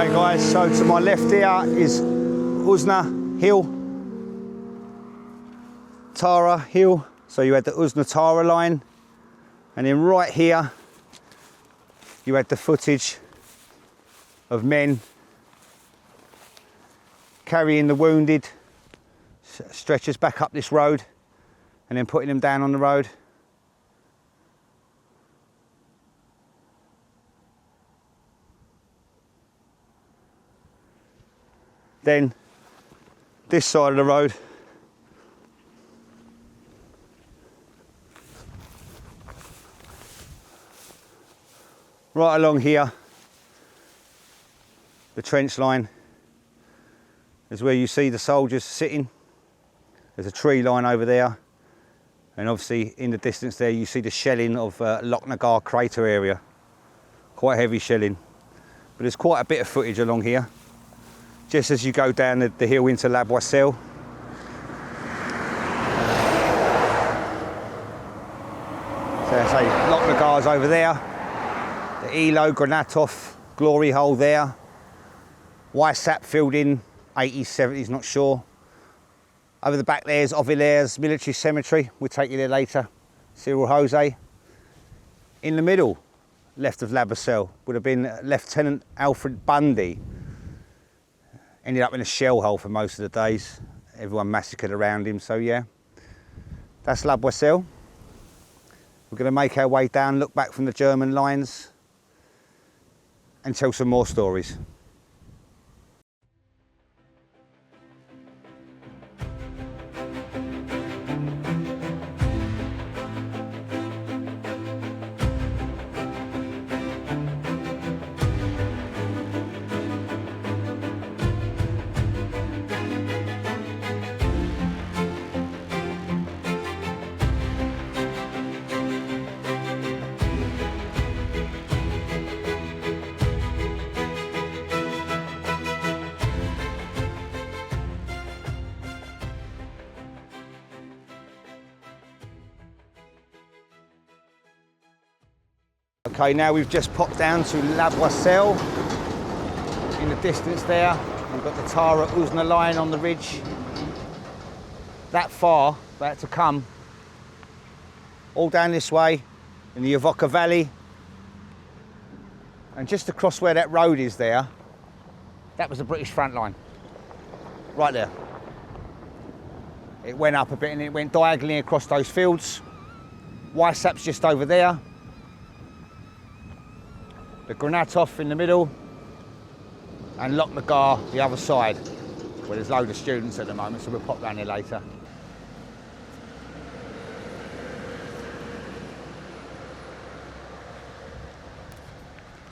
Okay guys, so to my left here is Usna Hill, Tara Hill. So you had the Usna Tara line, and then right here you had the footage of men carrying the wounded stretchers back up this road and then putting them down on the road. Then this side of the road, right along here, the trench line is where you see the soldiers sitting. There's a tree line over there, and obviously in the distance there you see the shelling of Lochnagar Crater area. Quite heavy shelling, but there's quite a bit of footage along here. Just as you go down the hill into Boisselle. So I say Lochnagar's over there. The Elo, Granatov, Glory Hole there. Weissap filled in 80s, 70s, not sure. Over the back there's Ovillaires Military Cemetery. We'll take you there later. Cyril Jose. In the middle, left of Boisselle, would have been Lieutenant Alfred Bundy. Ended up in a shell hole for most of the days. Everyone massacred around him, so yeah. That's Boisselle. We're going to make our way down, look back from the German lines and tell some more stories. Okay, now we've just popped down to Boisselle. In the distance there, we've got the Tara Usna line on the ridge. That far, they had to come all down this way in the Avoca Valley. And just across where that road is there, that was the British front line. Right there. It went up a bit and it went diagonally across those fields. Weissap's just over there. The Granatov in the middle, and Lochnagar the other side, where there's loads of students at the moment, so we'll pop down there later.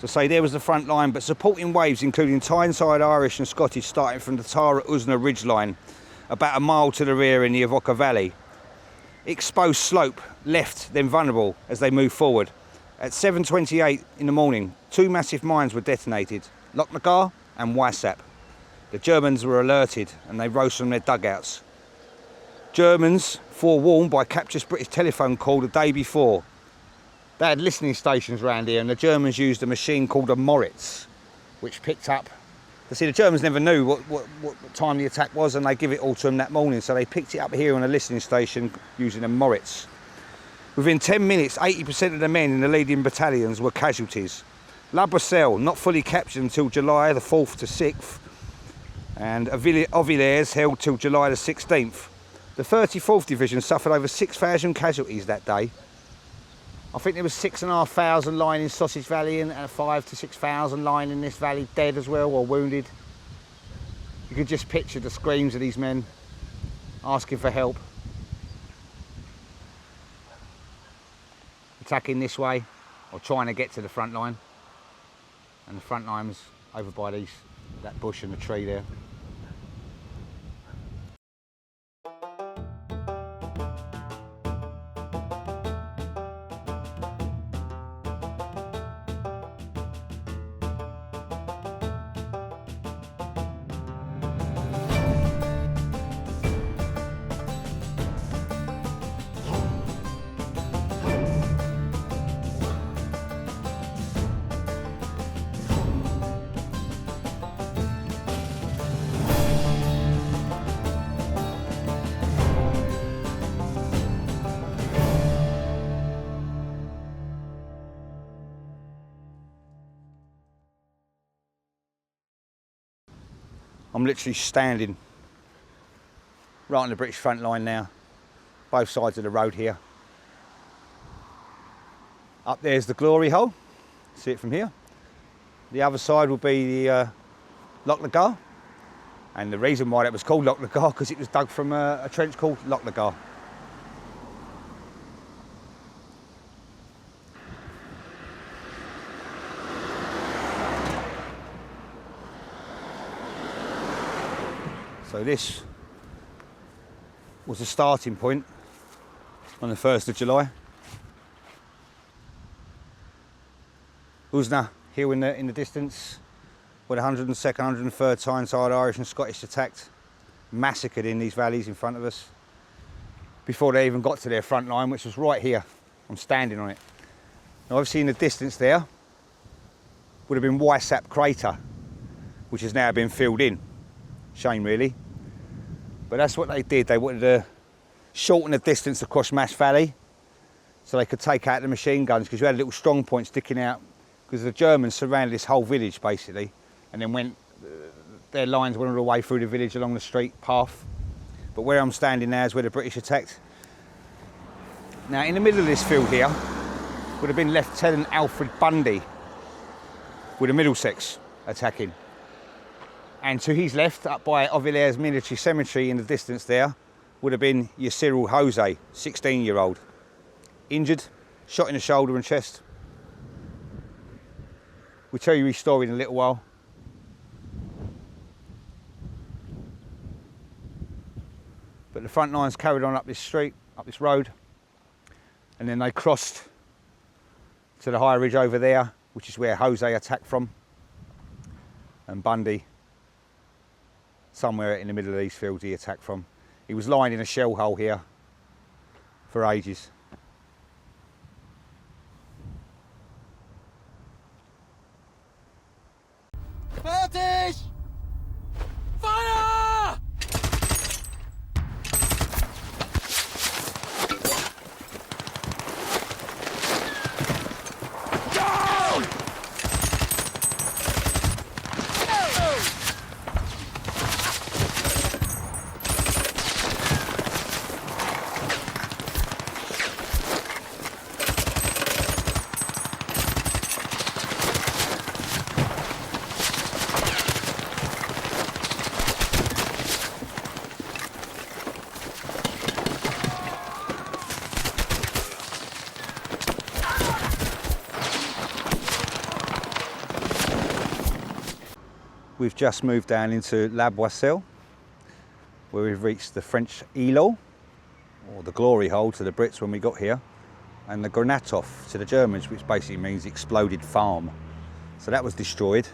So say there was the front line, but supporting waves including Tyneside Irish and Scottish starting from the Tara Usna ridgeline, about a mile to the rear in the Avoca Valley. Exposed slope, left, then vulnerable as they move forward. At 7:28 in the morning, two massive mines were detonated, Lochnagar and Weissap. The Germans were alerted and they rose from their dugouts. Germans, forewarned by captious British telephone call the day before. They had listening stations around here and the Germans used a machine called a Moritz, which picked up. You see, the Germans never knew what time the attack was, and they give it all to them that morning, so they picked it up here on a listening station using a Moritz. Within 10 minutes, 80% of the men in the leading battalions were casualties. Boisselle, not fully captured until July the 4th to 6th, and Ovillaires held till July the 16th. The 34th Division suffered over 6,000 casualties that day. I think there was 6,500 lying in Sausage Valley and 5,000 to 6,000 lying in this valley dead as well, or wounded. You could just picture the screams of these men asking for help. Attacking this way, or trying to get to the front line. And the front line was over by that bush and the tree there. I'm literally standing right on the British front line now, both sides of the road here. Up there's the glory hole, see it from here. The other side will be the Lochnagar, and the reason why that was called Lochnagar because it was dug from a trench called Lochnagar. So this was the starting point on the 1st of July. Usna hill in the distance, where the 102nd, 103rd Tyneside Irish and Scottish attacked, massacred in these valleys in front of us before they even got to their front line, which was right here. I'm standing on it. Now obviously in the distance there would have been Boisselle Crater, which has now been filled in. Shame really, but that's what they did. They wanted to shorten the distance across Mash Valley so they could take out the machine guns, because you had a little strong point sticking out, because the Germans surrounded this whole village basically, and then their lines went all the way through the village along the street path. But where I'm standing now is where the British attacked. Now in the middle of this field here would have been Lieutenant Alfred Bundy with the Middlesex attacking. And to his left, up by Auvillers Military Cemetery in the distance there, would have been your Cyril Jose, 16-year-old. Injured, shot in the shoulder and chest. We'll tell you his story in a little while. But the front lines carried on up this street, up this road, and then they crossed to the higher ridge over there, which is where Jose attacked from, and Bundy, somewhere in the middle of these fields, he attacked from. He was lying in a shell hole here for ages. Fertig! Feuer! Down! We've just moved down into La Boisselle, where we've reached the French Îlot, or the glory hole to the Brits when we got here, and the Granatov to the Germans, which basically means exploded farm. So that was destroyed.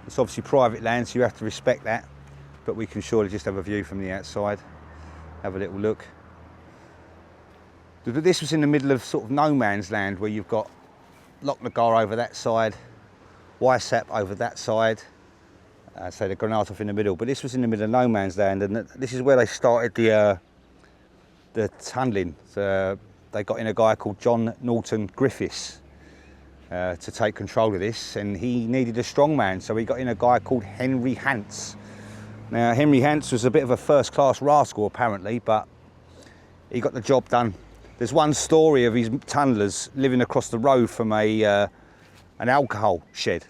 It's obviously private land, so you have to respect that, but we can surely just have a view from the outside, have a little look. This was in the middle of sort of no man's land, where you've got Lochnagar over that side, Boisselle over that side, so the Granatov in the middle, but this was in the middle of no man's land, and this is where they started the tunnelling. So they got in a guy called John Norton Griffiths to take control of this, and he needed a strong man, so he got in a guy called Henry Hance. Now Henry Hance was a bit of a first-class rascal apparently, but he got the job done. There's one story of his tunnellers living across the road from an alcohol shed,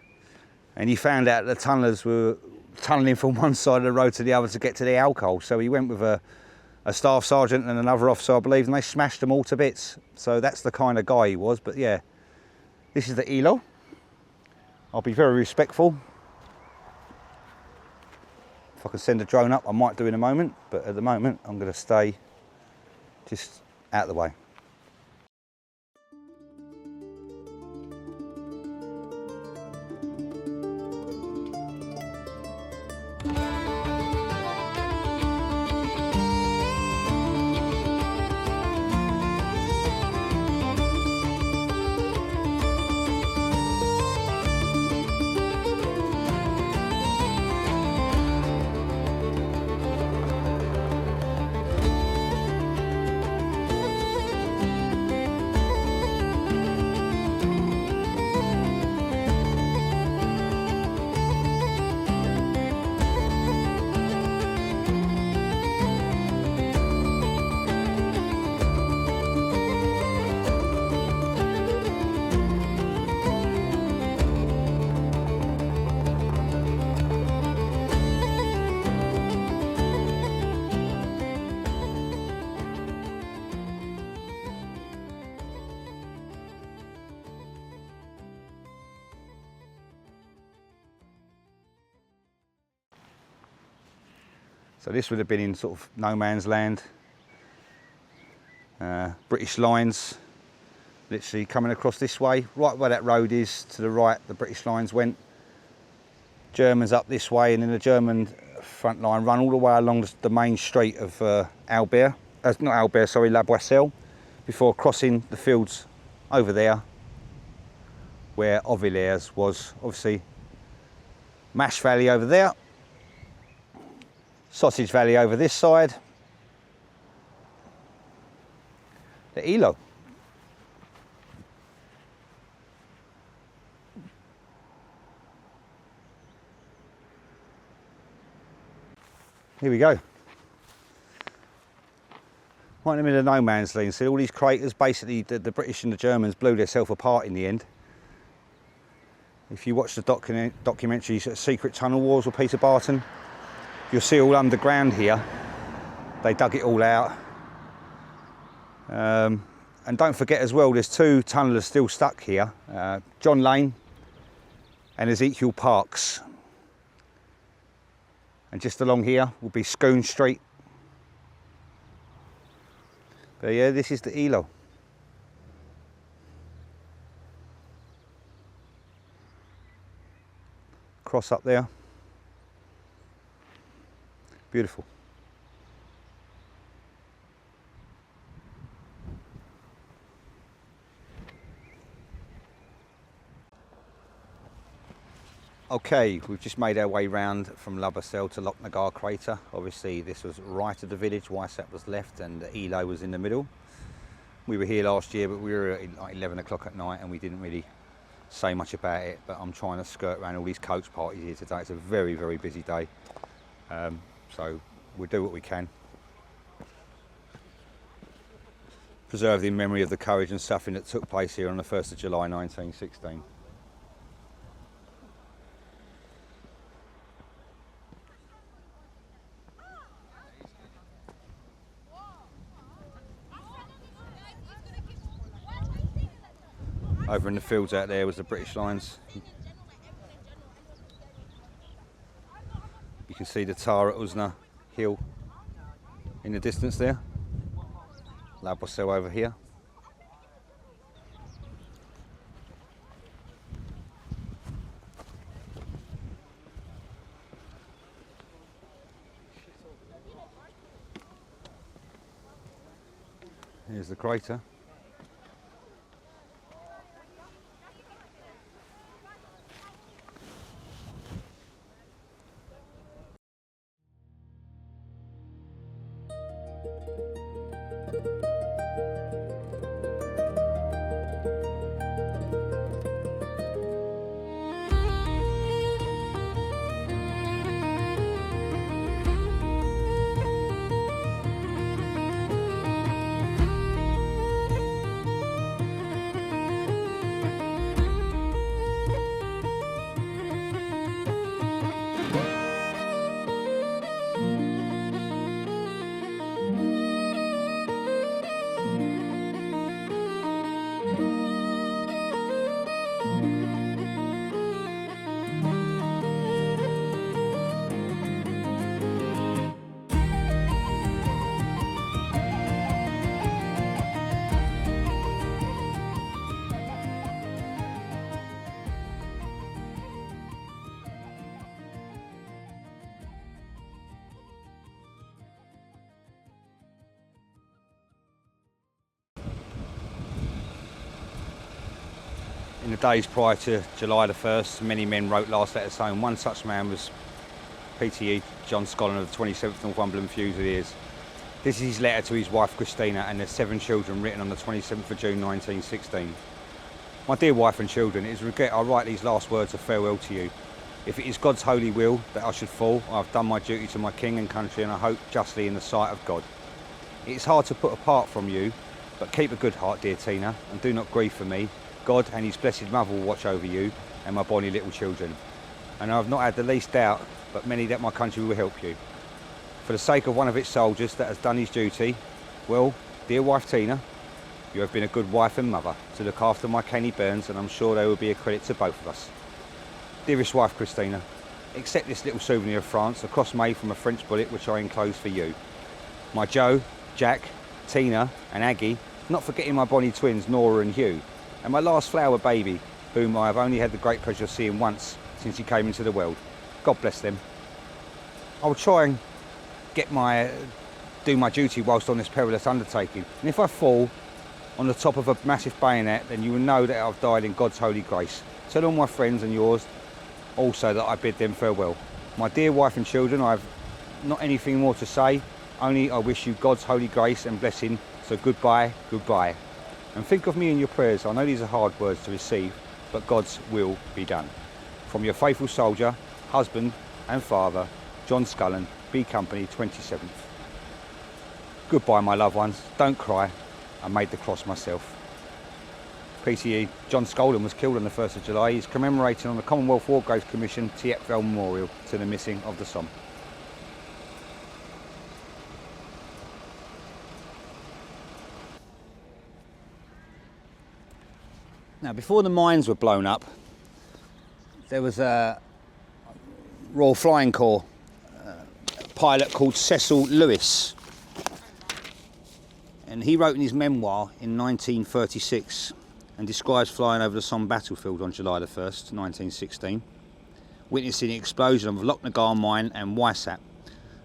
and he found out the tunnellers were tunnelling from one side of the road to the other to get to the alcohol. So he went with a staff sergeant and another officer, I believe, and they smashed them all to bits. So that's the kind of guy he was. But yeah, this is the Îlot. I'll be very respectful. If I can send a drone up, I might do in a moment, but at the moment I'm going to stay just out of the way. So this would have been in sort of no man's land. British lines literally coming across this way, right where that road is to the right, the British lines went. Germans up this way, and then the German front line run all the way along the main street of Albert, not Albert, sorry, La Boisselle, before crossing the fields over there where Auvillers was. Obviously Mash Valley over there, Sausage Valley over this side, the Elo. Here we go. Right in the middle of no man's land. See all these craters, basically the British and the Germans blew themselves apart in the end. If you watch the documentary Secret Tunnel Wars with Peter Barton, you'll see all underground here. They dug it all out. And don't forget as well, there's two tunnellers still stuck here. John Lane and Ezekiel Parks. And just along here will be Scone Street. But yeah, this is the Elo. Cross up there. Beautiful. Okay, we've just made our way round from La Boisselle to Lochnagar Crater. Obviously this was right of the village, Weissap was left and the Elo was in the middle. We were here last year, but we were at like 11 o'clock at night and we didn't really say much about it, but I'm trying to skirt around all these coach parties here today. It's a very, very busy day. So we'll do what we can. Preserve the memory of the courage and suffering that took place here on the 1st of July 1916. Over in the fields out there was the British lines. You can see the Tara Uzna hill in the distance there. La Boisselle over here. Here's the crater. In the days prior to July the 1st, many men wrote last letters home. One such man was PTE John Scollin of the 27th Northumberland Fusiliers. This is his letter to his wife Christina and their 7 children, written on the 27th of June 1916. My dear wife and children, it is with regret I write these last words of farewell to you. If it is God's holy will that I should fall, I have done my duty to my king and country, and I hope justly in the sight of God. It is hard to put apart from you, but keep a good heart, dear Tina, and do not grieve for me. God and his blessed mother will watch over you and my bonny little children. And I have not had the least doubt, but many that my country will help you. For the sake of one of its soldiers that has done his duty, well, dear wife Tina, you have been a good wife and mother to look after my Kenny Burns, and I'm sure they will be a credit to both of us. Dearest wife Christina, accept this little souvenir of France, a cross made from a French bullet which I enclose for you. My Joe, Jack, Tina and Aggie, not forgetting my Bonnie twins Nora and Hugh, and my last flower baby, whom I have only had the great pleasure of seeing once since he came into the world. God bless them. I will try and do my duty whilst on this perilous undertaking, and if I fall on the top of a massive bayonet, then you will know that I've died in God's holy grace. Tell all my friends and yours also that I bid them farewell. My dear wife and children, I have not anything more to say, only I wish you God's holy grace and blessing, so goodbye, goodbye. And think of me in your prayers. I know these are hard words to receive, but God's will be done. From your faithful soldier, husband and father, John Scullen, B Company, 27th. Goodbye, my loved ones. Don't cry. I made the cross myself. PCE John Scullen was killed on the 1st of July. He's commemorating on the Commonwealth War Graves Commission Thiepval Memorial to the missing of the Somme. Now, before the mines were blown up, there was a Royal Flying Corps pilot called Cecil Lewis, and he wrote in his memoir in 1936 and describes flying over the Somme Battlefield on July the 1st, 1916, witnessing the explosion of Lochnagar mine and Boisselle.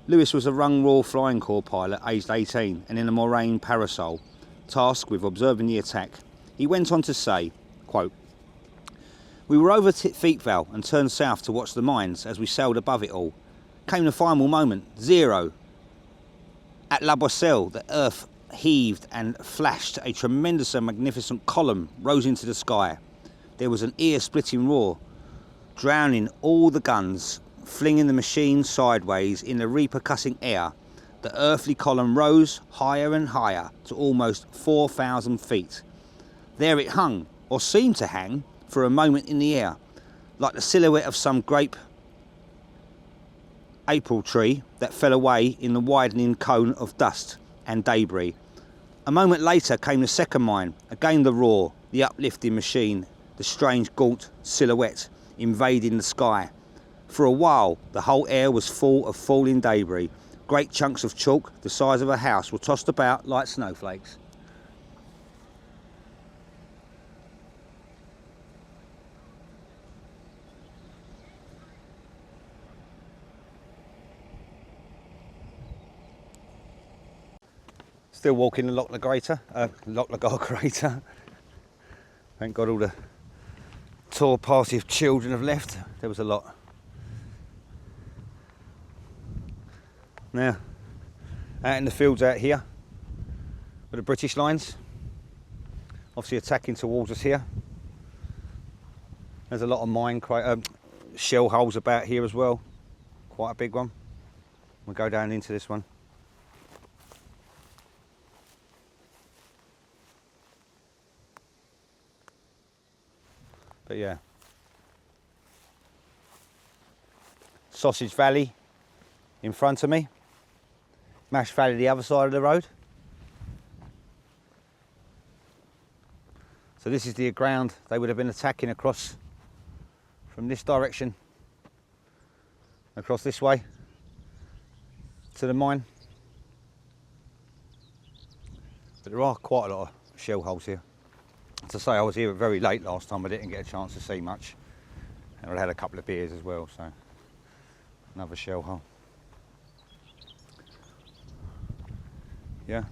Lewis was a young Royal Flying Corps pilot aged 18 and in a Moraine Parasol, tasked with observing the attack. He went on to say, quote, "We were over Thiepval and turned south to watch the mines as we sailed above it all. Came the final moment, zero. At La Boisselle, the earth heaved and flashed. A tremendous and magnificent column rose into the sky. There was an ear-splitting roar, drowning all the guns, flinging the machine sideways in the repercussing air. The earthly column rose higher and higher to almost 4,000 feet. There it hung, or seemed to hang, for a moment in the air, like the silhouette of some great April tree that fell away in the widening cone of dust and debris. A moment later came the second mine, again the roar, the uplifting machine, the strange gaunt silhouette invading the sky. For a while the whole air was full of falling debris. Great chunks of chalk the size of a house were tossed about like snowflakes. Still walking the Lochnagar Crater. Thank God all the tour party of children have left. There was a lot. Now, out in the fields out here, with the British lines, obviously attacking towards us here. There's a lot of shell holes about here as well. Quite a big one. We'll go down into this one. But yeah, Sausage Valley in front of me, Mash Valley the other side of the road. So this is the ground they would have been attacking across from this direction, across this way to the mine. But there are quite a lot of shell holes here. To say, I was here very late last time. I didn't get a chance to see much, and I had a couple of beers as well. So another shell hole. Yeah.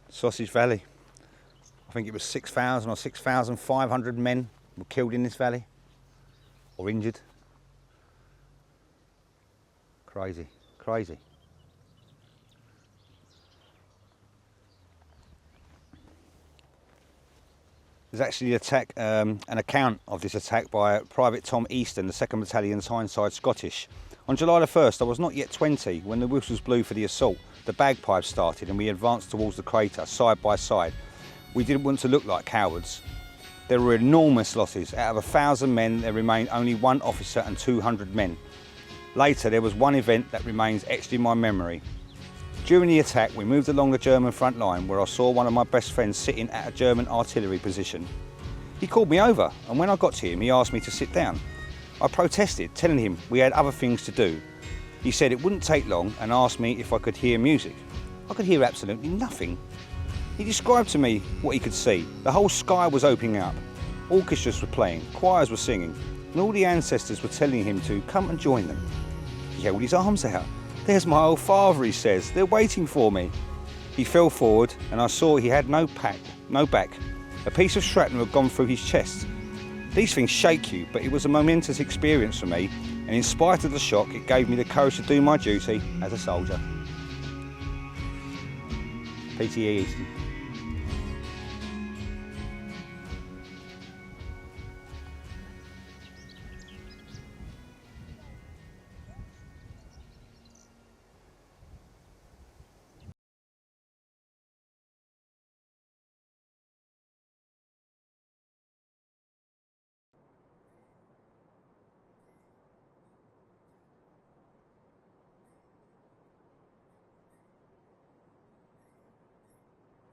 Sausage Valley. I think it was 6,000 or 6,500 men were killed in this valley, or injured. Crazy, crazy. There's actually an account of this attack by Private Tom Easton, the 2nd Battalion Tyneside Scottish. On July the 1st, I was not yet 20 when the whistles blew for the assault. The bagpipes started and we advanced towards the crater, side by side. We didn't want to look like cowards. There were enormous losses. Out of 1,000 men, there remained only 1 officer and 200 men. Later, there was one event that remains etched in my memory. During the attack, we moved along the German front line where I saw one of my best friends sitting at a German artillery position. He called me over, and when I got to him, he asked me to sit down. I protested, telling him we had other things to do. He said it wouldn't take long and asked me if I could hear music. I could hear absolutely nothing. He described to me what he could see. The whole sky was opening up. Orchestras were playing, choirs were singing, and all the ancestors were telling him to come and join them. He held his arms out. "There's my old father," he says. "They're waiting for me." He fell forward and I saw he had no back. A piece of shrapnel had gone through his chest. These things shake you, but it was a momentous experience for me, and in spite of the shock, it gave me the courage to do my duty as a soldier. PTE Easton.